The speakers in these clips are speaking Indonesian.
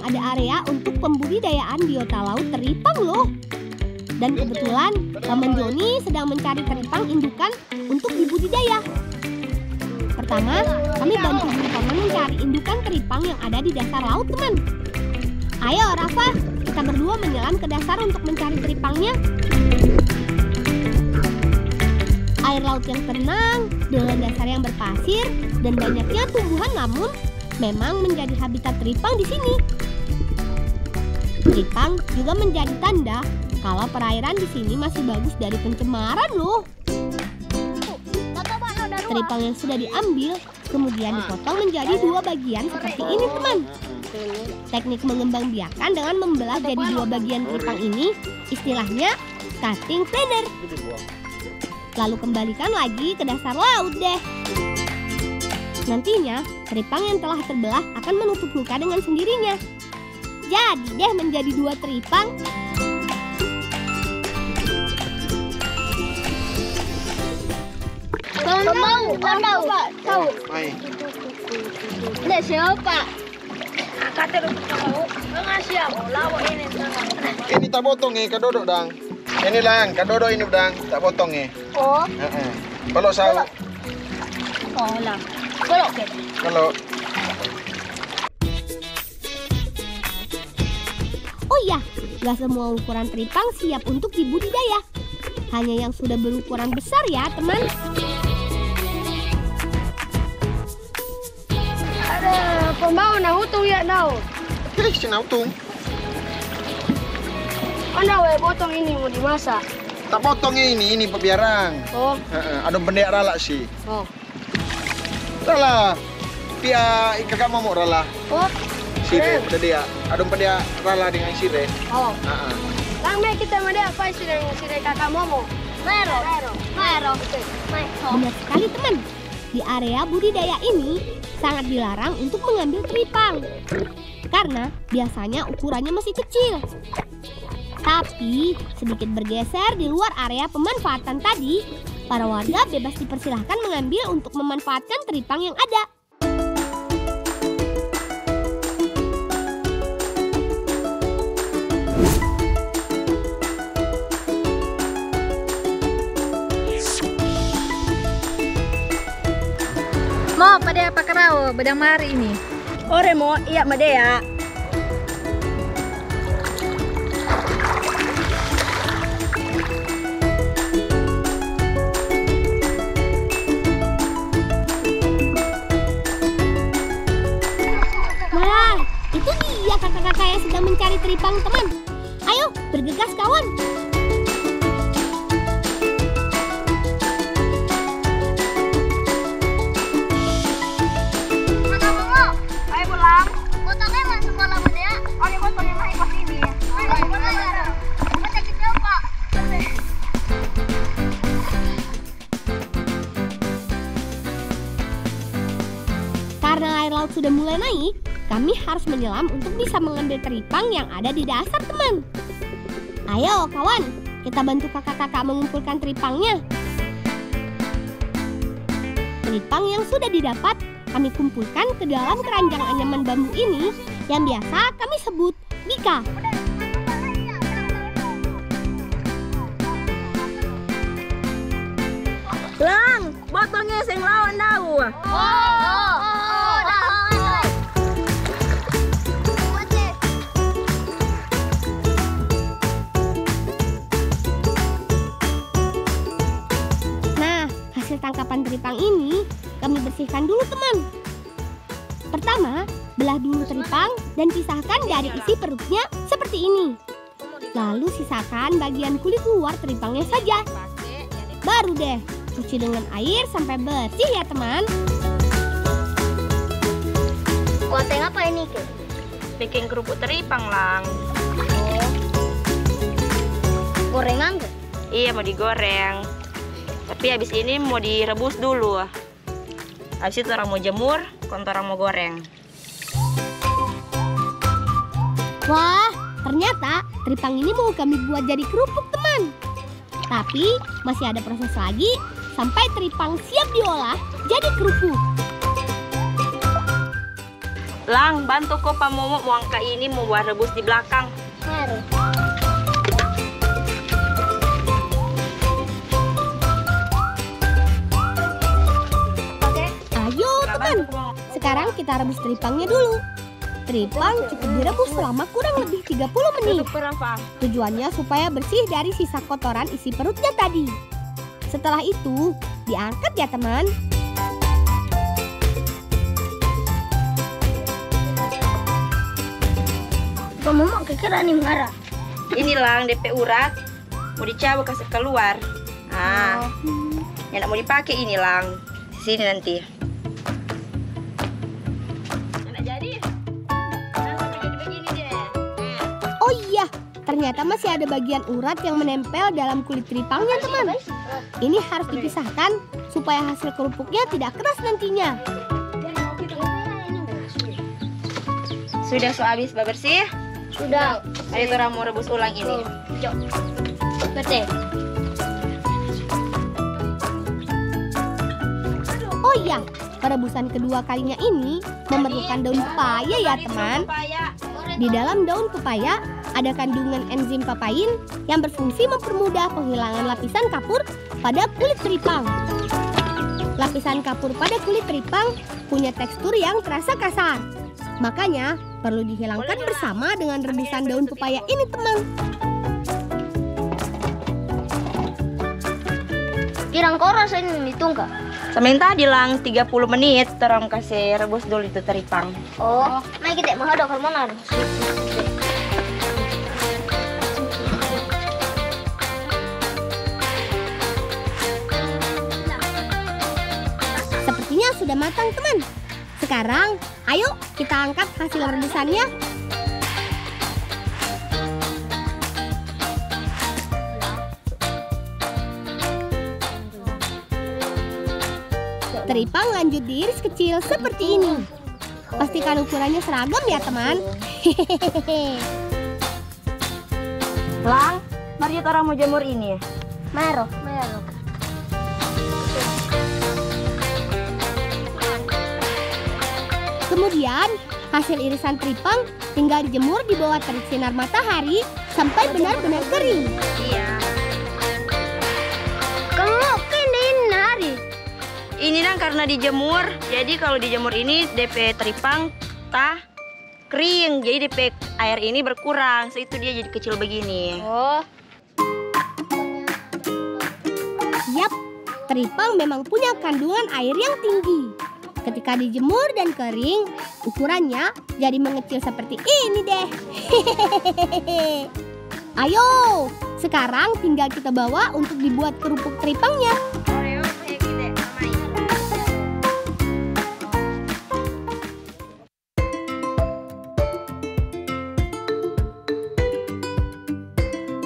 memang ada area untuk pembudidayaan biota laut teripang loh. Dan kebetulan Paman Joni sedang mencari teripang indukan untuk dibudidaya. Pertama, kami bantu Paman mencari indukan teripang yang ada di dasar laut, teman. Ayo Rafa, kita berdua menyelam ke dasar untuk mencari teripangnya. Air laut yang tenang, dengan dasar yang berpasir, dan banyaknya tumbuhan lamun memang menjadi habitat teripang di sini. Teripang juga menjadi tanda kalau perairan di sini masih bagus dari pencemaran loh. Teripang yang sudah diambil kemudian dipotong menjadi 2 bagian seperti ini, teman. Teknik mengembangbiakan dengan membelah jadi 2 bagian teripang ini istilahnya cutting planer. Lalu kembalikan lagi ke dasar laut deh. Nantinya teripang yang telah terbelah akan menutup luka dengan sendirinya. Jadi deh menjadi 2 teripang. Tahu. Ini siapa? Ini tak potong kadodok dang. Ini lang, kadodok ini dang, tak potong Oh. Kalau sawo. Oh lah. Kalau Kalau Oh iya, gak semua ukuran teripang siap untuk dibudidaya. Hanya yang sudah berukuran besar ya, teman. ada pembawa na hutung ya nau. pilih sinautung. Anda potong ini mau dimasak. Tak potong ini pebiarang. Oh. Ada bendek rala sih. Oh. Rala. Dia kakak mau rala. Oh. Sire, dia. Ada bendek rala dengan sire. Oh. Lang mai kita mada apa sih kakak Momo? Mero. Benar sekali, teman. Di area budidaya ini sangat dilarang untuk mengambil teripang karena biasanya ukurannya masih kecil. Tapi sedikit bergeser di luar area pemanfaatan tadi, para warga bebas dipersilahkan mengambil untuk memanfaatkan teripang yang ada. Mau pada apa kerau bedang mari ini? Ore mo iya madea. Wah, itu dia kakak-kakak yang sedang mencari teripang, teman. Ayo, bergegas kawan. Karena air laut sudah mulai naik, kami harus menyelam untuk bisa mengambil teripang yang ada di dasar, teman. Ayo kawan, kita bantu kakak-kakak mengumpulkan teripangnya. Teripang yang sudah didapat, kami kumpulkan ke dalam keranjang anyaman bambu ini yang biasa kami sebut bika. Lang, botolnya sing lawan tahu. Nah, hasil tangkapan teripang ini kami bersihkan dulu, teman. Pertama, belah dulu teripang dan pisahkan dari isi perutnya seperti ini. Lalu sisakan bagian kulit luar teripangnya saja. Baru deh, cuci dengan air sampai bersih ya, teman. Kuateng apa ini, Ke? Bikin kerupuk teripang, Lang. Gorengan, Ke? Iya, mau digoreng. Tapi habis ini mau direbus dulu. Habis itu orang mau jemur, orang mau goreng. Wah, ternyata teripang ini mau kami buat jadi kerupuk, teman. Tapi masih ada proses lagi sampai teripang siap diolah jadi kerupuk. Lang, bantu kok Pak Momo mau angkat ini, mau buat rebus di belakang. Mari. Ayo teman, sekarang kita rebus teripangnya dulu. Teripang cukup direbus selama kurang lebih 30 menit. Tujuannya supaya bersih dari sisa kotoran isi perutnya tadi. Setelah itu, diangkat ya teman. Kamu mau kekira nih marah. Ini Lang, DP urat. Mau dicabut kasih keluar. Nah, yang mau dipakai ini Lang. Sini nanti. Enak jadi. Langsung jadi begini deh. Oh iya, ternyata masih ada bagian urat yang menempel dalam kulit teripangnya teman. Ini harus dipisahkan supaya hasil kerupuknya tidak keras nantinya. Sudah habis bersih? Sudah. Ayo orang mau rebus ulang ini. Betul. Oh iya, perebusan kedua kalinya ini memerlukan daun pepaya ya teman. Di dalam daun pepaya ada kandungan enzim papain yang berfungsi mempermudah penghilangan lapisan kapur pada kulit teripang. Lapisan kapur pada kulit teripang punya tekstur yang terasa kasar. Makanya perlu dihilangkan bersama dengan rebusan daun pepaya ini teman. Kirang kau rasanya ditunggu. Semen tadi Lang 30 menit terang kasih rebus dulu itu teripang. Oh, nah kita mau ada hormonal. Sepertinya sudah matang teman. Sekarang ayo kita angkat hasil rebusannya. Teripang lanjut diiris kecil seperti ini. Pastikan ukurannya seragam ya teman. Lang, mari orang mau jemur ini. Maro. Kemudian hasil irisan teripang tinggal dijemur di bawah terik sinar matahari sampai benar-benar kering. Iya. Kamu kendain hari. Ini Lang karena dijemur, jadi kalau dijemur ini DP teripang tah kering, jadi DP air ini berkurang, so itu dia jadi kecil begini. Oh. Yap, teripang memang punya kandungan air yang tinggi. Ketika dijemur dan kering, ukurannya jadi mengecil seperti ini deh. Ayo, sekarang tinggal kita bawa untuk dibuat kerupuk teripangnya.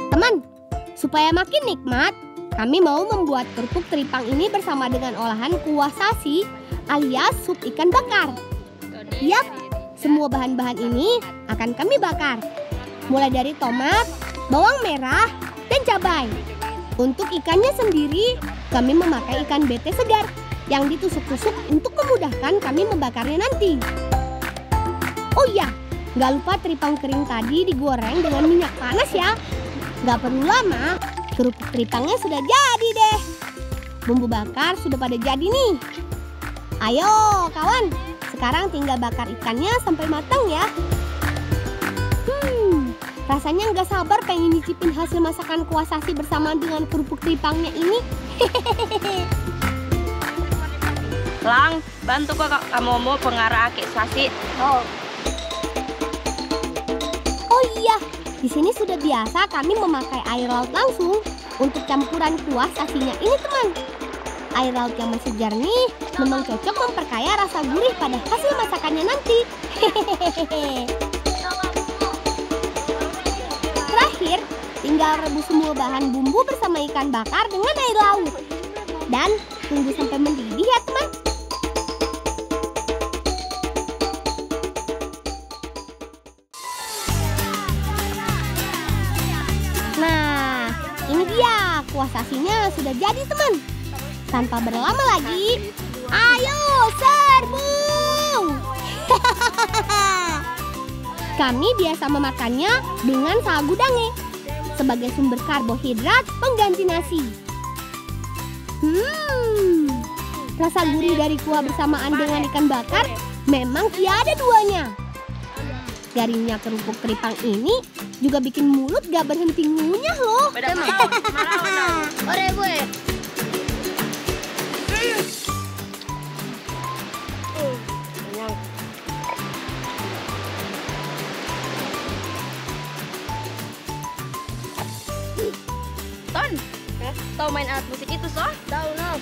Teman, supaya makin nikmat, kami mau membuat kerupuk teripang ini bersama dengan olahan kuah sasi alias sup ikan bakar. Yap, semua bahan-bahan ini akan kami bakar. Mulai dari tomat, bawang merah, dan cabai. Untuk ikannya sendiri, kami memakai ikan bete segar yang ditusuk-tusuk untuk memudahkan kami membakarnya nanti. Oh iya, nggak lupa teripang kering tadi digoreng dengan minyak panas ya. Nggak perlu lama, kerupuk teripangnya sudah jadi deh. Bumbu bakar sudah pada jadi nih. Ayo kawan, sekarang tinggal bakar ikannya sampai matang ya. Rasanya nggak sabar pengen nyicipin hasil masakan kuah sasi bersama dengan kerupuk teripangnya ini. Lang, bantu kok kamu mau pengarah ake sasi. Oh iya, di sini sudah biasa kami memakai air laut langsung untuk campuran kuah sasinya ini teman. Air laut yang masih jernih memang cocok memperkaya rasa gurih pada hasil masakannya nanti. Terakhir, tinggal rebus semua bahan bumbu bersama ikan bakar dengan air laut. Dan tunggu sampai mendidih ya teman. Nah, ini dia kuah sasinya sudah jadi teman. Tanpa berlama lagi, ayo serbu! Kami biasa memakannya dengan sagu dange sebagai sumber karbohidrat pengganti nasi. Rasa gurih dari kuah bersamaan dengan ikan bakar memang tiada duanya. Garingnya kerupuk teripang ini juga bikin mulut gak berhenti ngunyah loh. Ore gue. Ton, tahu main alat musik itu, so? Tahu no.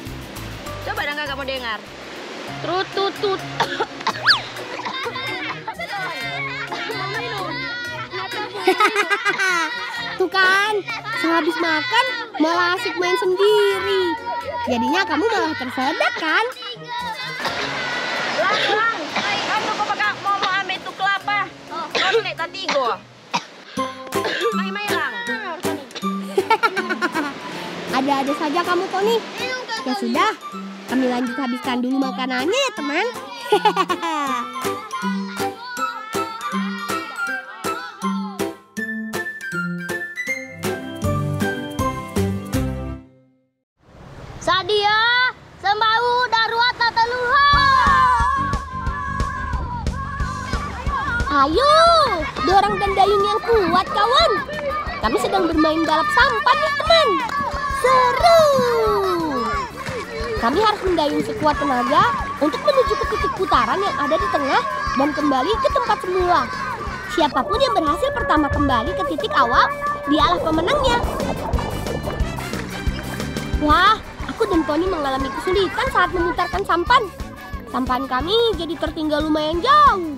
Coba dong kakak mau dengar. Trututut. Tuh kan, sehabis makan malah asik main sendiri. Jadinya kamu malah tersedak kan? Lang, kamu kok pakai mau ambil itu kelapa? Kamu naik tatigo. Main lang. Ada-ada saja kamu, Tony. Ya sudah, kami lanjut habiskan dulu makanannya ya teman. Sadia, sembau daruat tataluha. Ayo, dorong dan dayung yang kuat kawan. Kami sedang bermain balap sampan nih teman. Seru. Kami harus mendayung sekuat tenaga untuk menuju ke titik putaran yang ada di tengah dan kembali ke tempat semula. Siapapun yang berhasil pertama kembali ke titik awal, dialah pemenangnya. Wah, aku dan Tony mengalami kesulitan saat memutarkan sampan. Sampan kami jadi tertinggal lumayan jauh.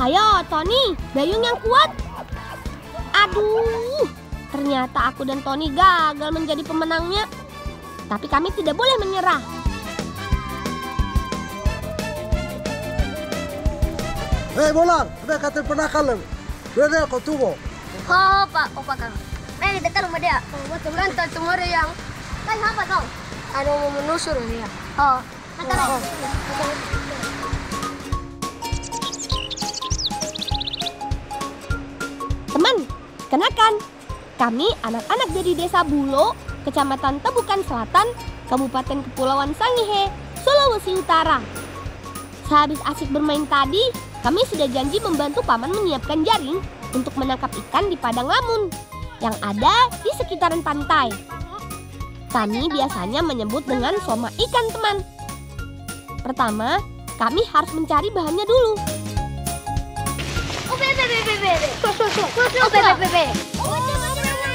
Ayo, Tony, dayung yang kuat. Aduh, ternyata aku dan Tony gagal menjadi pemenangnya. Tapi kami tidak boleh menyerah. Bolang, ada kata pernah kalem. Berada kau tunggu. Pak, Kang. Nah, kita rumah dia. Betul kan, tumore yang. Kan apa kau? Ada mau menusur dia. Teman, kenakan, kami anak-anak dari Desa Bulo, Kecamatan Tebukan Selatan, Kabupaten Kepulauan Sangihe, Sulawesi Utara. Sehabis asik bermain tadi, kami sudah janji membantu paman menyiapkan jaring untuk menangkap ikan di padang lamun yang ada di sekitaran pantai. Kami biasanya menyebut dengan soma ikan, teman. Pertama, kami harus mencari bahannya dulu.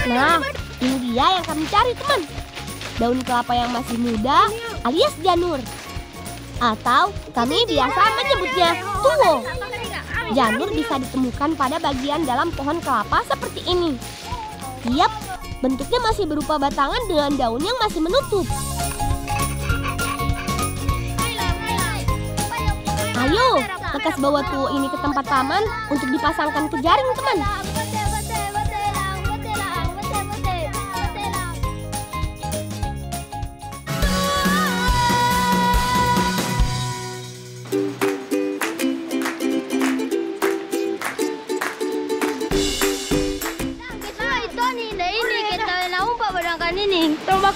Nah, ini dia yang kami cari, teman. Daun kelapa yang masih muda alias janur. Atau kami biasa menyebutnya tuwo. Janur bisa ditemukan pada bagian dalam pohon kelapa seperti ini. Yap, bentuknya masih berupa batangan dengan daun yang masih menutup. Ayo, lekas bawa tuwo ini ke tempat paman untuk dipasangkan ke jaring, teman.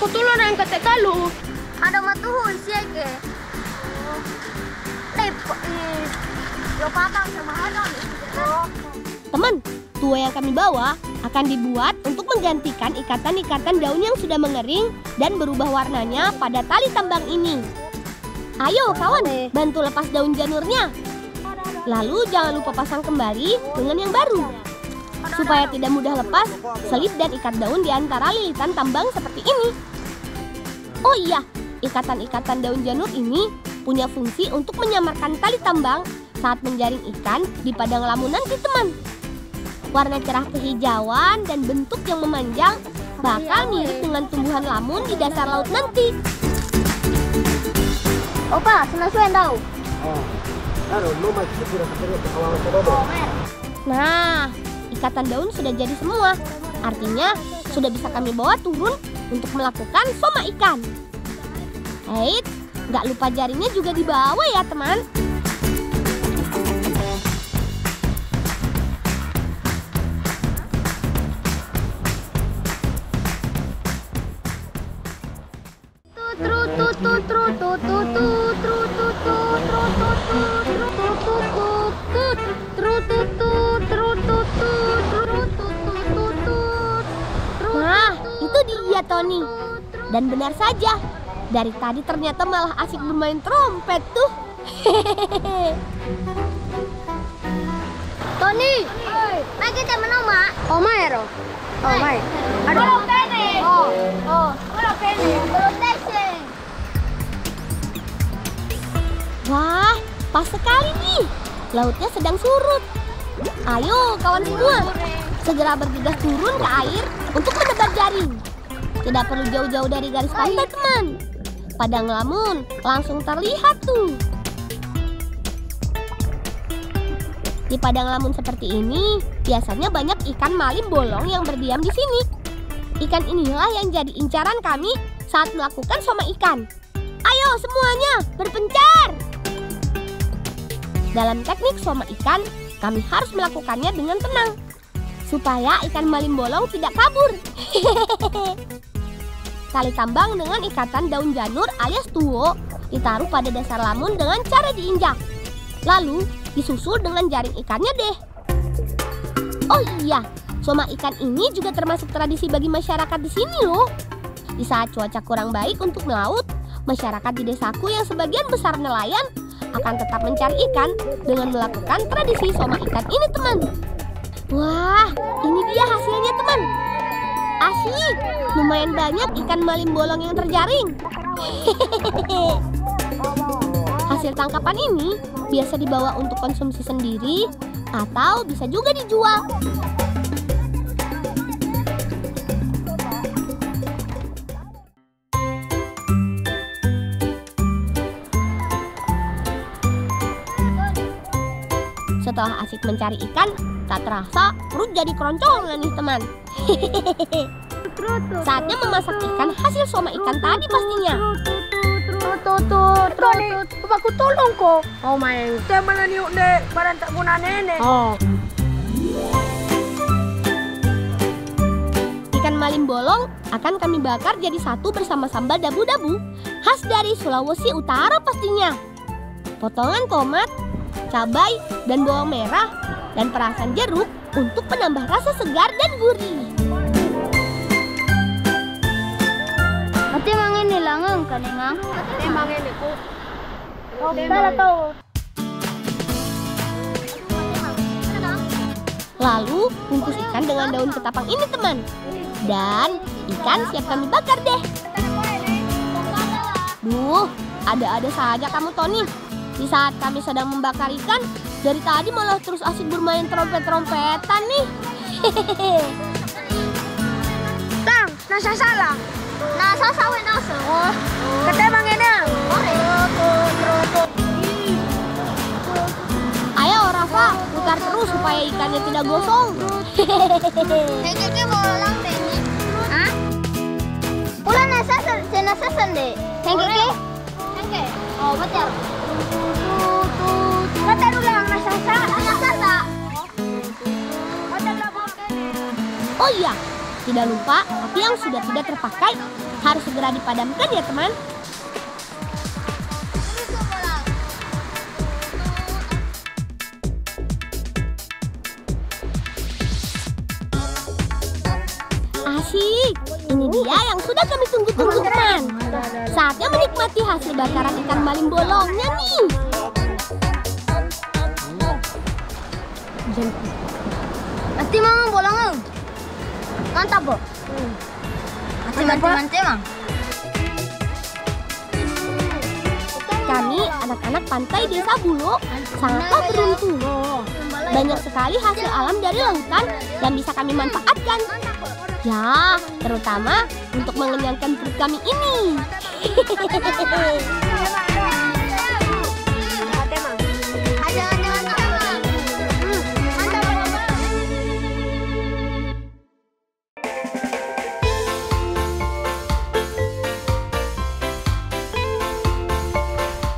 Aku tulung ang katekalu. Ada matuhu siege. Teman, tuwo yang kami bawa akan dibuat untuk menggantikan ikatan-ikatan daun yang sudah mengering dan berubah warnanya pada tali tambang ini. Ayo kawan, bantu lepas daun janurnya. Lalu jangan lupa pasang kembali dengan yang baru. Supaya tidak mudah lepas, selip dan ikat daun di antara lilitan tambang seperti ini. Oh iya, ikatan-ikatan daun janur ini punya fungsi untuk menyamarkan tali tambang saat menjaring ikan di padang lamun nanti, teman. Warna cerah kehijauan dan bentuk yang memanjang bakal mirip dengan tumbuhan lamun di dasar laut nanti. Opa, senasuen tahu. Nah, ikatan daun sudah jadi semua. Artinya sudah bisa kami bawa turun untuk melakukan soma ikan. Hei, nggak lupa jaringnya juga dibawa ya teman. kata Tony. Dan benar saja, dari tadi ternyata malah asik bermain trompet tuh. Tony, mari kita menang, Mak. Oma ya, Ro? Oma ya? Aduh. Wah, pas sekali nih. Lautnya sedang surut. Ayo kawan semua, segera bergegas turun ke air untuk menebar jaring. Tidak perlu jauh-jauh dari garis pantai, teman. Padang lamun langsung terlihat tuh. Di padang lamun seperti ini, biasanya banyak ikan malim bolong yang berdiam di sini. Ikan inilah yang jadi incaran kami saat melakukan soma ikan. Ayo semuanya, berpencar! Dalam teknik soma ikan, kami harus melakukannya dengan tenang, supaya ikan malim bolong tidak kabur. Tali tambang dengan ikatan daun janur alias tuwo ditaruh pada dasar lamun dengan cara diinjak. Lalu disusul dengan jaring ikannya deh. Oh iya, soma ikan ini juga termasuk tradisi bagi masyarakat di sini loh. Di saat cuaca kurang baik untuk melaut, masyarakat di desaku yang sebagian besar nelayan akan tetap mencari ikan dengan melakukan tradisi soma ikan ini, teman. Wah, ini dia hasilnya, teman. Asyik, lumayan banyak ikan malim bolong yang terjaring. Hasil tangkapan ini biasa dibawa untuk konsumsi sendiri atau bisa juga dijual. Setelah asik mencari ikan, tak terasa perut jadi keroncongan nih, teman. Saatnya memasak ikan hasil soma ikan tadi pastinya. Aku tolong kok. Oh main. Saya mana niuk dek, barang tak guna nenek. Oh. Ikan malim bolong akan kami bakar jadi satu bersama sambal dabu-dabu khas dari Sulawesi Utara pastinya. Potongan tomat, cabai, dan bawang merah, dan perasan jeruk untuk menambah rasa segar dan gurih. Ati mang ini langang kaningang. Ati mang ini ko. Oh, salah tahu. Lalu bungkus ikan dengan daun ketapang ini, teman. Dan ikan siap kami bakar deh. Duh, ada-ada saja kamu, Tony. Di saat kami sedang membakar ikan, dari tadi malah terus asik bermain trompet-trompetan nih. Tang, nasa salah. Nasa sawe nasa. Oh, ketembang ini. Ayo Rafa, putar terus supaya ikannya tidak gosong. Hehehe, mau lang teni. Hah? Ulan nasa sende. Hehehe. Hehehe. Oh, betul. Kata ulang nasa. Oh iya, tidak lupa api yang sudah tidak terpakai harus segera dipadamkan ya, teman. Asik, ini dia yang sudah kami tunggu-tunggu, teman. Saatnya menikmati hasil bakaran ikan malim bolongnya nih. Ati mang bolong. Mantap, Bo. Ati mantap. Kami anak-anak pantai Desa Bulo sangatlah beruntung. Banyak sekali hasil alam dari lautan yang bisa kami manfaatkan. Ya, terutama untuk mengenyangkan perut kami ini.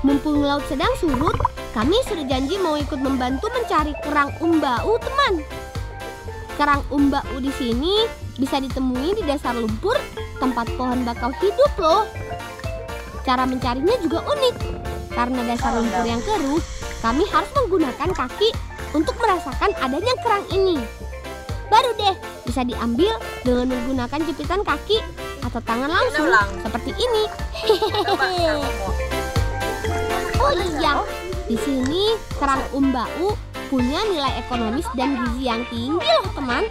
Mumpung laut sedang surut, kami sudah janji mau ikut membantu mencari kerang umbau, teman. Kerang umbau di sini bisa ditemui di dasar lumpur tempat pohon bakau hidup loh. Cara mencarinya juga unik. Karena dasar lumpur yang keruh, kami harus menggunakan kaki untuk merasakan adanya kerang ini. Baru deh bisa diambil dengan menggunakan jepitan kaki atau tangan langsung seperti ini. Oh iya, di sini kerang umbau punya nilai ekonomis dan gizi yang tinggi loh teman.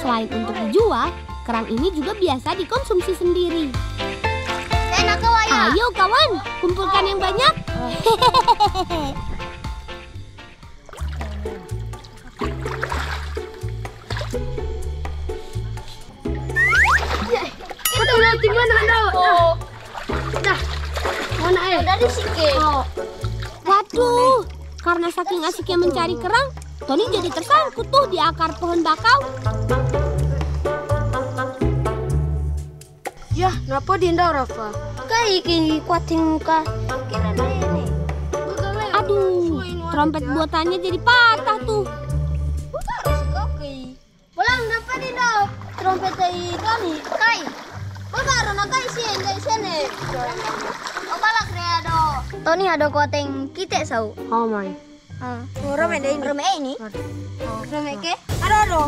Selain untuk dijual, kerang ini juga biasa dikonsumsi sendiri. Ayo kawan, kumpulkan yang banyak. Kita lihat di mana anda? Oh. Dah. Mana dari sini? Oh. Waduh, karena saking asiknya mencari kerang, Tony jadi tersangkut tuh di akar pohon bakau. Ya, kenapa dinda Rafa? Kayak gini kuatin muka. Kira ini. Aduh, trompet buatannya jadi patah tuh. Pulang dapat dinda. Trompet kami. Kai. Bukan kai sini. Obalak reado. Tony ada kuating kita sau. Oh my. Rome ini. Rome ke? Ada.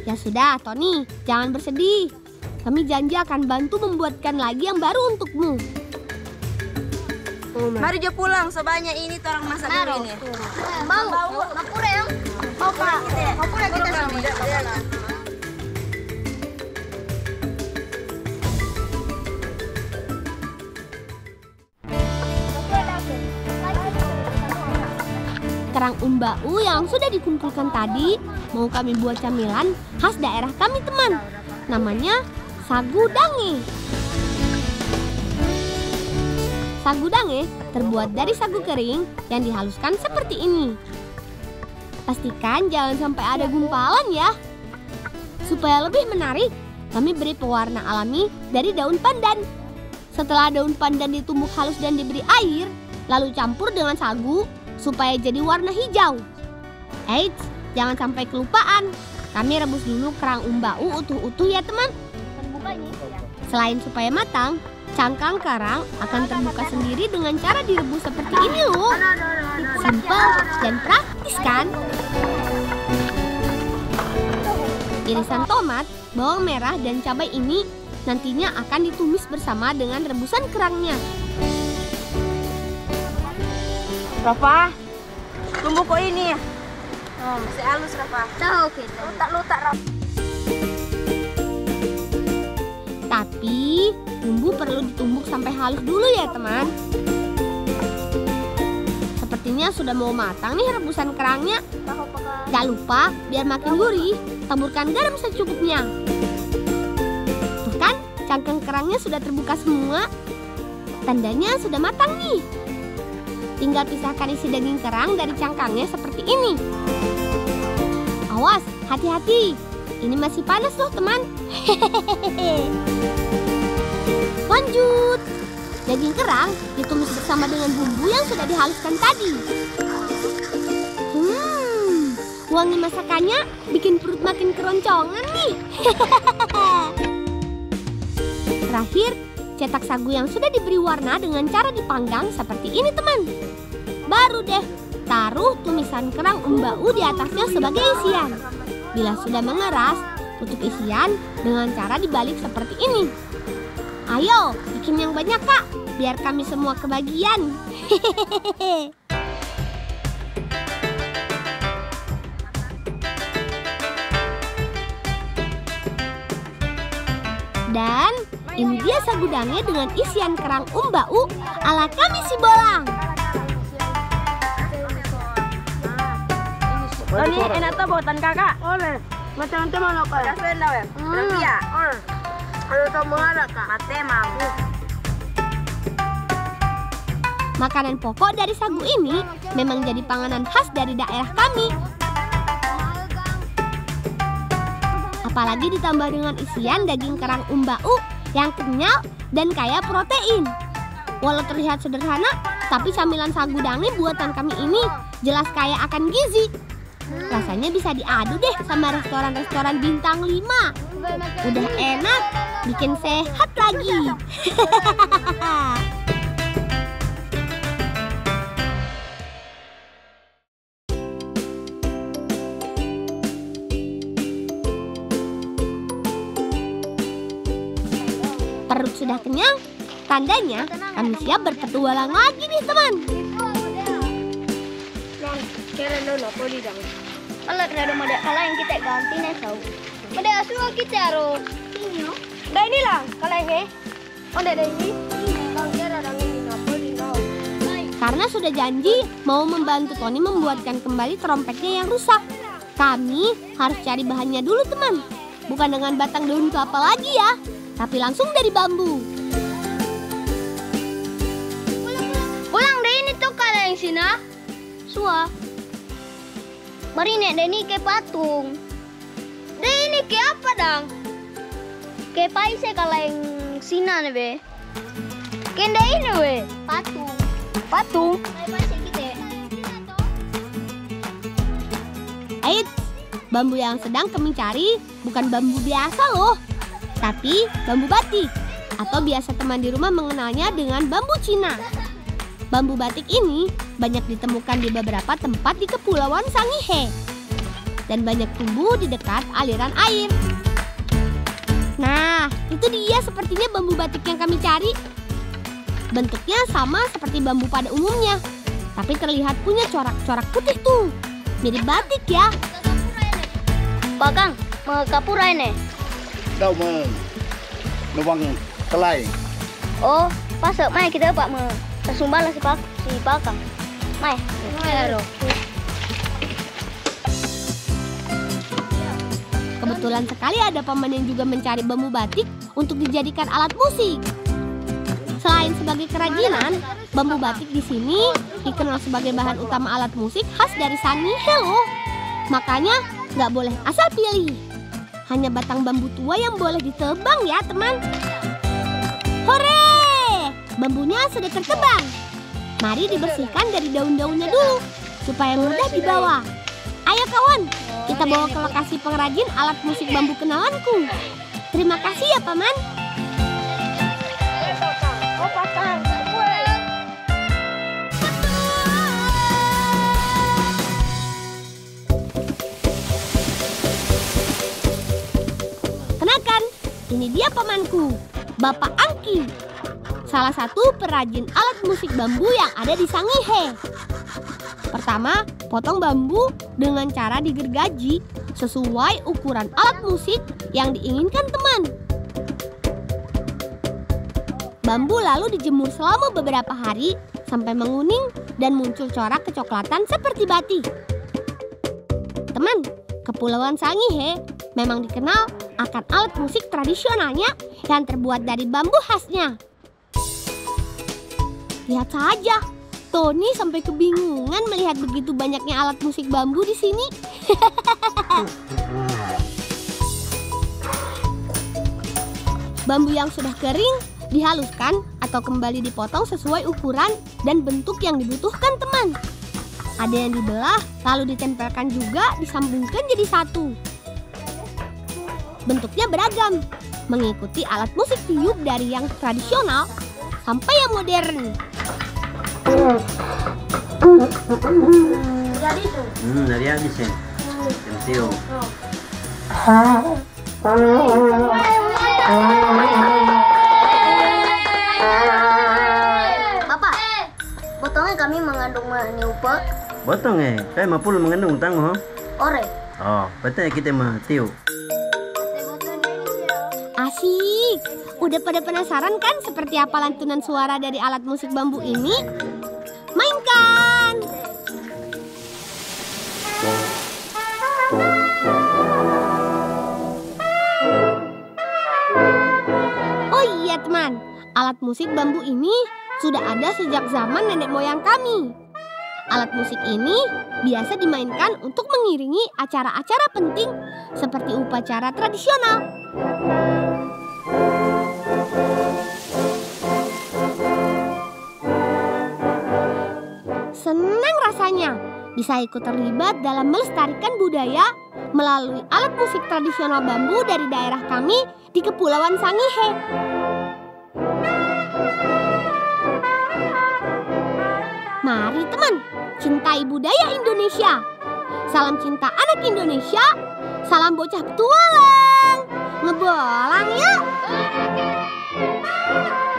Ya sudah, Tony, jangan bersedih. Kami janji akan bantu membuatkan lagi yang baru untukmu. Mari jo pulang, sebanyak ini orang masak dulu ini. Mau ngapura yang? Mau pak? Ngapura kita sama. Kerang umbau yang sudah dikumpulkan tadi mau kami buat camilan khas daerah kami teman. Namanya sagu dange. Sagu dange terbuat dari sagu kering yang dihaluskan seperti ini. Pastikan jangan sampai ada gumpalan ya. Supaya lebih menarik, kami beri pewarna alami dari daun pandan. Setelah daun pandan ditumbuk halus dan diberi air, lalu campur dengan sagu supaya jadi warna hijau. Eits, jangan sampai kelupaan. Kami rebus dulu kerang umbau utuh-utuh ya teman. Selain supaya matang, cangkang kerang akan terbuka sendiri dengan cara direbus seperti ini loh. Simpel dan praktis kan? Irisan tomat, bawang merah, dan cabai ini nantinya akan ditumis bersama dengan rebusan kerangnya. Rafa, tumbuk kok ini ya? Masih halus Rafa. Tahu kita. Lutak Rafa. Tapi bumbu perlu ditumbuk sampai halus dulu ya teman. Sepertinya sudah mau matang nih rebusan kerangnya. Gak lupa, biar makin gurih, taburkan garam secukupnya. Tuh kan, cangkang kerangnya sudah terbuka semua. Tandanya sudah matang nih. Tinggal pisahkan isi daging kerang dari cangkangnya seperti ini. Awas, hati-hati. Ini masih panas loh teman. Lanjut. Daging kerang ditumis bersama dengan bumbu yang sudah dihaluskan tadi. Wangi masakannya bikin perut makin keroncongan nih. Terakhir, cetak sagu yang sudah diberi warna dengan cara dipanggang seperti ini teman. Baru deh, taruh tumisan kerang umbau di atasnya sebagai isian. Bila sudah mengeras, tutup isian dengan cara dibalik seperti ini. Ayo, bikin yang banyak kak, biar kami semua kebagian. Dan ini dia sagu dange dengan isian kerang umbau ala kami si Bolang. Tony, enak tuh buatan kakak. Oleh. Macam itu mana kak? Kasih enggak ya? Berapa ya? Kalau kamu ada kak? Mate mam. Makanan pokok dari sagu ini memang jadi panganan khas dari daerah kami. Apalagi ditambah dengan isian daging kerang umbau yang kenyal dan kaya protein. Walau terlihat sederhana, tapi camilan sagu dange buatan kami ini jelas kaya akan gizi. Rasanya bisa diadu deh sama restoran-restoran bintang 5. Udah enak, bikin sehat lagi. Perut sudah kenyang, tandanya kami siap berpetualang lagi nih teman. Kalau ada model kalau yang kita ganti nih tahu. Model semua kita harus ini. Dah inilah kalau ini. Oh, dah ini. Karena sudah janji mau membantu Tony membuatkan kembali trompetnya yang rusak. Kami harus cari bahannya dulu teman. Bukan dengan batang daun kelapa lagi ya, tapi langsung dari bambu. Pulang deh ini tuh kalau yang sini. Suah. Mari nek ini ke patung. Deh ini ke apa dang? Ke paise kalau yang sini nih be. Kenda ini we. Patung. Patung. Paise kita. Ait, bambu yang sedang kami cari bukan bambu biasa loh, tapi bambu batik. Atau biasa teman di rumah mengenalnya dengan bambu Cina. Bambu batik ini banyak ditemukan di beberapa tempat di Kepulauan Sangihe dan banyak tumbuh di dekat aliran air. Nah, itu dia sepertinya bambu batik yang kami cari. Bentuknya sama seperti bambu pada umumnya, tapi terlihat punya corak-corak putih tuh. Mirip batik ya. Bakang, mau kapura ini. Đâu mà nuang kelai. Oh, pasok mai kita pak mau langsung balas si Bakang. Mai laro. Kebetulan sekali ada paman yang juga mencari bambu batik untuk dijadikan alat musik. Selain sebagai kerajinan, bambu batik di sini dikenal sebagai bahan utama alat musik khas dari Sangihe loh. Makanya nggak boleh asal pilih. Hanya batang bambu tua yang boleh ditebang ya teman. Hore! Bambunya sudah tertebang. Mari dibersihkan dari daun-daunnya dulu supaya mudah dibawa. Ayo kawan, kita bawa ke lokasi pengrajin alat musik bambu kenalanku. Terima kasih ya paman. Kenakan, ini dia pamanku, Bapak Angki. Salah satu perajin alat musik bambu yang ada di Sangihe. Pertama, potong bambu dengan cara digergaji sesuai ukuran alat musik yang diinginkan teman. Bambu lalu dijemur selama beberapa hari sampai menguning dan muncul corak kecoklatan seperti batik. Teman, Kepulauan Sangihe memang dikenal akan alat musik tradisionalnya yang terbuat dari bambu khasnya. Lihat saja, Tony sampai kebingungan melihat begitu banyaknya alat musik bambu di sini. Bambu yang sudah kering dihaluskan atau kembali dipotong sesuai ukuran dan bentuk yang dibutuhkan teman. Ada yang dibelah lalu ditempelkan juga disambungkan jadi satu. Bentuknya beragam, mengikuti alat musik tiup dari yang tradisional sampai yang modern. Jadi tuh. Dari habis ya. Yang tiup. Bapak, botolnya kami mengandung niupa. Botong kayak 50 mengandung tangguh. Ore. Oh, betul kita mah tiup. Asik! Udah pada penasaran kan seperti apa lantunan suara dari alat musik bambu ini? Mainkan! Oh iya teman, alat musik bambu ini sudah ada sejak zaman nenek moyang kami. Alat musik ini biasa dimainkan untuk mengiringi acara-acara penting seperti upacara tradisional. Senang rasanya bisa ikut terlibat dalam melestarikan budaya melalui alat musik tradisional bambu dari daerah kami di Kepulauan Sangihe. Mari teman, cintai budaya Indonesia. Salam cinta anak Indonesia, salam bocah petualang. Ngebolang ya. Bye.